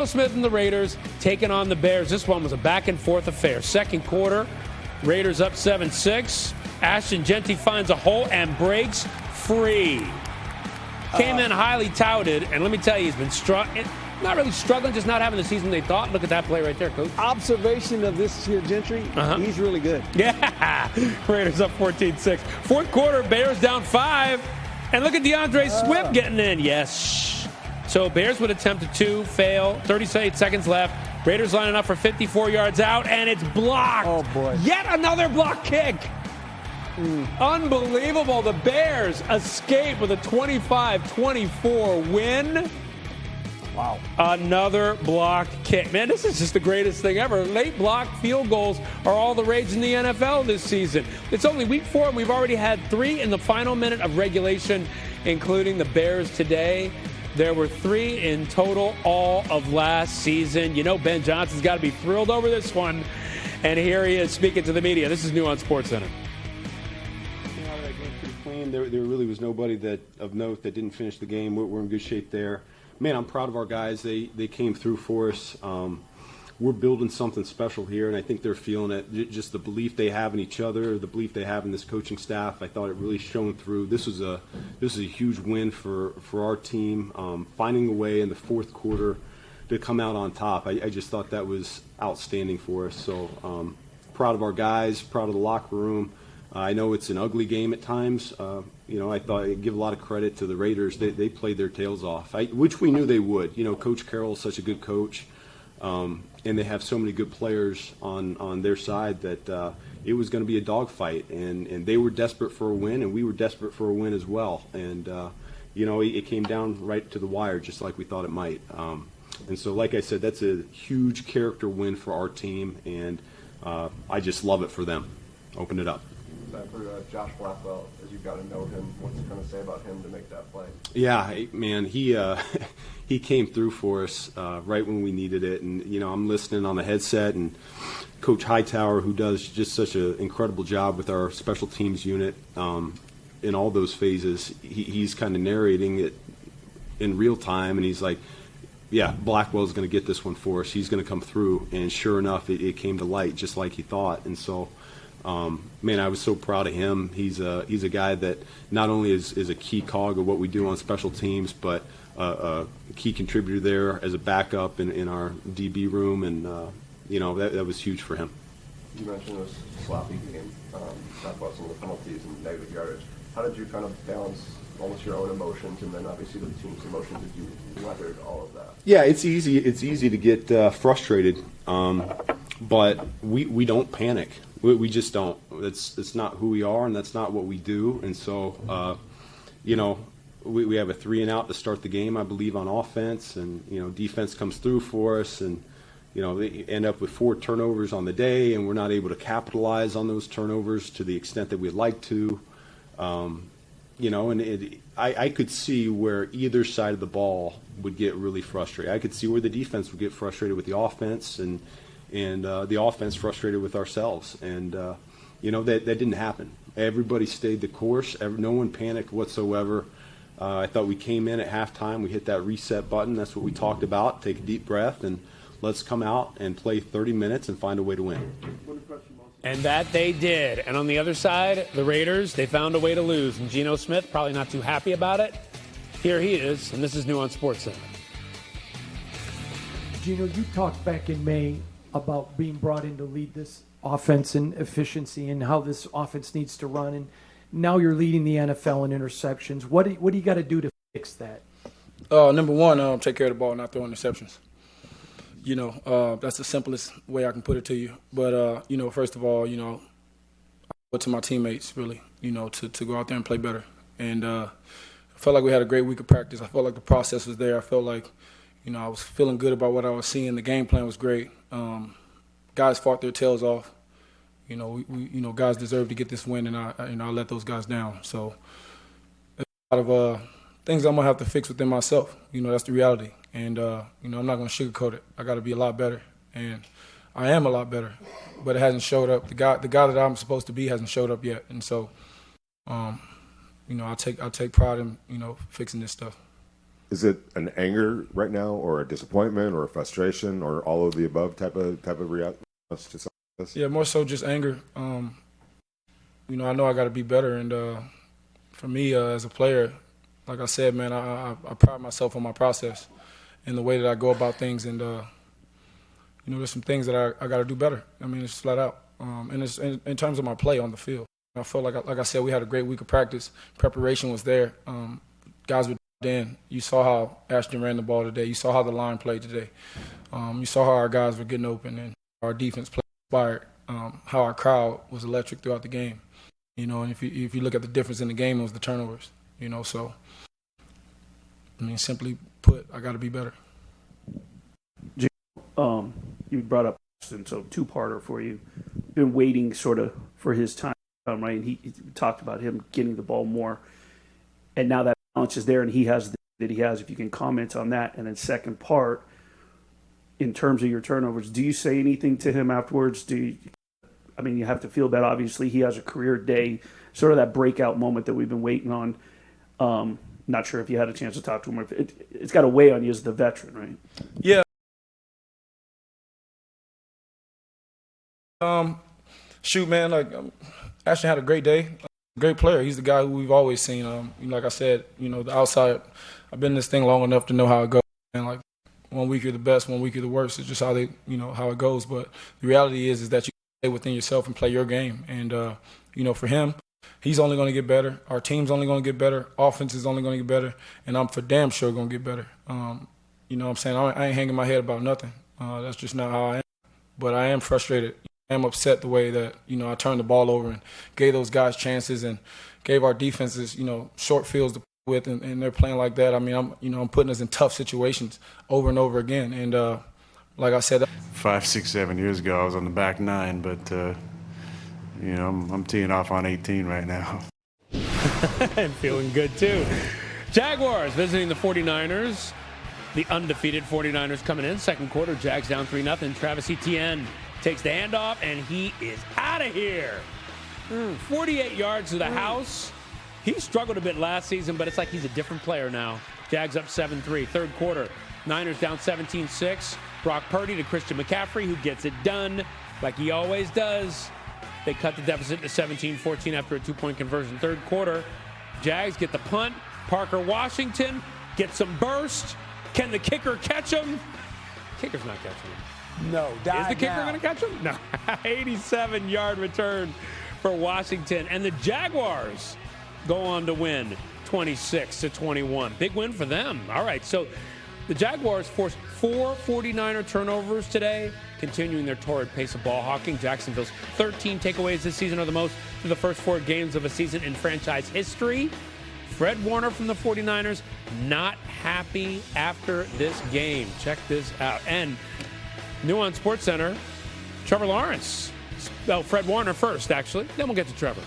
Smith and the Raiders taking on the Bears. This one was a back-and-forth affair. Second quarter, Raiders up 7-6. Ashton Genty finds a hole and breaks free. Came in highly touted, and let me tell you, he's been not really struggling, just not having the season they thought. Look at that play right there, Coach. Observation of this here, Gentry. He's really good. Yeah. Raiders up 14-6. Fourth quarter, Bears down 5. And look at DeAndre Swift getting in. Yes. So Bears would attempt a 2, fail. 38 seconds left. Raiders lining up for 54 yards out, and it's blocked. Oh, boy. Yet another block kick. Unbelievable. The Bears escape with a 25-24 win. Wow. Another block kick. Man, this is just the greatest thing ever. Late block field goals are all the rage in the NFL this season. It's only week 4, and we've already had 3 in the final minute of regulation, including the Bears today. There were 3 in total all of last season. You know Ben Johnson's got to be thrilled over this one. And here he is speaking to the media. This is New on SportsCenter. That game pretty clean. There really was nobody of note that didn't finish the game. We're in good shape there. Man, I'm proud of our guys. They came through for us. We're building something special here, and I think they're feeling it. Just the belief they have in each other, the belief they have in this coaching staff. I thought it really shone through. This was a huge win for our team. Finding a way in the fourth quarter to come out on top. I just thought that was outstanding for us. So proud of our guys, proud of the locker room. I know it's an ugly game at times. I thought I'd give a lot of credit to the Raiders. They played their tails off, which we knew they would. Coach Carroll is such a good coach. And they have so many good players on their side that it was going to be a dogfight. And they were desperate for a win, and we were desperate for a win as well. And, it came down right to the wire, just like we thought it might. And so, like I said, that's a huge character win for our team, and I just love it for them. Open it up. For Josh Blackwell, as you've got to know him, what's it going to say about him to make that play? Yeah, man, he came through for us right when we needed it, and I'm listening on the headset, and Coach Hightower, who does just such an incredible job with our special teams unit in all those phases, he's kind of narrating it in real time, and he's like, yeah, Blackwell's going to get this one for us. He's going to come through, and sure enough, it came to light just like he thought, and so. Man, I was so proud of him. He's a guy that not only is a key cog of what we do on special teams, but a key contributor there as a backup in our DB room, and that was huge for him. You mentioned it was a sloppy game, talk about some of the penalties and negative yardage. How did you kind of balance almost your own emotions and then obviously the team's emotions as you weathered all of that? Yeah, it's easy. It's easy to get frustrated, but we don't panic. We just don't. It's not who we are, and that's not what we do. And so, we have a 3-and-out to start the game, I believe, on offense, and defense comes through for us, and they end up with 4 turnovers on the day, and we're not able to capitalize on those turnovers to the extent that we'd like to. I could see where either side of the ball would get really frustrated. I could see where the defense would get frustrated with the offense, and the offense frustrated with ourselves. And, that didn't happen. Everybody stayed the course. No one panicked whatsoever. I thought we came in at halftime. We hit that reset button. That's what we talked about. Take a deep breath, and let's come out and play 30 minutes and find a way to win. And that they did. And on the other side, the Raiders, they found a way to lose. And Geno Smith, probably not too happy about it. Here he is, and this is New on SportsCenter. Geno, you talked back in May about being brought in to lead this offense and efficiency and how this offense needs to run. And now you're leading the NFL in interceptions. What do you got to do to fix that? Number one, take care of the ball, not throw interceptions. That's the simplest way I can put it to you. But, first of all, I owe it to my teammates, really, to go out there and play better. And I felt like we had a great week of practice. I felt like the process was there. I felt like, I was feeling good about what I was seeing. The game plan was great. Guys fought their tails off. Guys deserve to get this win, and I let those guys down. So there's a lot of things I'm gonna have to fix within myself. That's the reality. And I'm not gonna sugarcoat it. I got to be a lot better, and I am a lot better. But it hasn't showed up. The guy that I'm supposed to be hasn't showed up yet. And so, I take pride in fixing this stuff. Is it an anger right now, or a disappointment, or a frustration, or all of the above type of reaction to something like this? Yeah, more so just anger. You know, I know I got to be better, and for me as a player, like I said, man, I pride myself on my process and the way that I go about things, and you know, there's some things that I got to do better. I mean, it's flat out, and it's in terms of my play on the field. I felt like I said, we had a great week of practice. Preparation was there. Guys were in. You saw how Ashton ran the ball today. You saw how the line played today. You saw how our guys were getting open and our defense played inspired. How our crowd was electric throughout the game. You know, and if you look at the difference in the game, it was the turnovers. You know, so I mean, simply put, I got to be better. You brought up Ashton, so two-parter for you. Been waiting sort of for his time, right? And he talked about him getting the ball more, and now that balance is there, and he has that he has. If you can comment on that, and then second part, in terms of your turnovers, do you say anything to him afterwards? I mean, you have to feel bad. Obviously, he has a career day, sort of that breakout moment that we've been waiting on. Not sure if you had a chance to talk to him. Or if it's got to weigh on you as the veteran, right? Yeah. Shoot, man, like Ashton had a great day. Great player. He's the guy who we've always seen. Like I said, you know, the outside. I've been in this thing long enough to know how it goes. And like 1 week you're the best, 1 week you're the worst. It's just how how it goes. But the reality is that you stay within yourself and play your game. And you know, for him, he's only going to get better. Our team's only going to get better. Offense is only going to get better. And I'm for damn sure going to get better. You know what I'm saying? I ain't hanging my head about nothing. That's just not how I am. But I am frustrated. I am upset the way that, you know, I turned the ball over and gave those guys chances and gave our defenses, you know, short fields to play with, and they're playing like that. I mean, I'm putting us in tough situations over and over again. And like I said, 5, 6, 7 years ago, I was on the back nine, but you know, I'm teeing off on 18 right now. I'm feeling good too. Jaguars visiting the 49ers. The undefeated 49ers coming in. Second quarter, Jags down 3-0. Travis Etienne takes the handoff, and he is out of here. 48 yards to the house. He struggled a bit last season, but it's like he's a different player now. Jags up 7-3. Third quarter, Niners down 17-6. Brock Purdy to Christian McCaffrey, who gets it done like he always does. They cut the deficit to 17-14 after a two-point conversion. Third quarter, Jags get the punt. Parker Washington gets some burst. Can the kicker catch him? Kicker's not catching him. No, Is the kicker going to catch him? No. 87-yard return for Washington. And the Jaguars go on to win 26-21. Big win for them. All right, so the Jaguars forced 4 49er turnovers today, continuing their torrid pace of ball hawking. Jacksonville's 13 takeaways this season are the most through the first 4 games of a season in franchise history. Fred Warner from the 49ers not happy after this game. Check this out. And new on SportsCenter, Trevor Lawrence. Well, Fred Warner first, actually. Then we'll get to Trevor.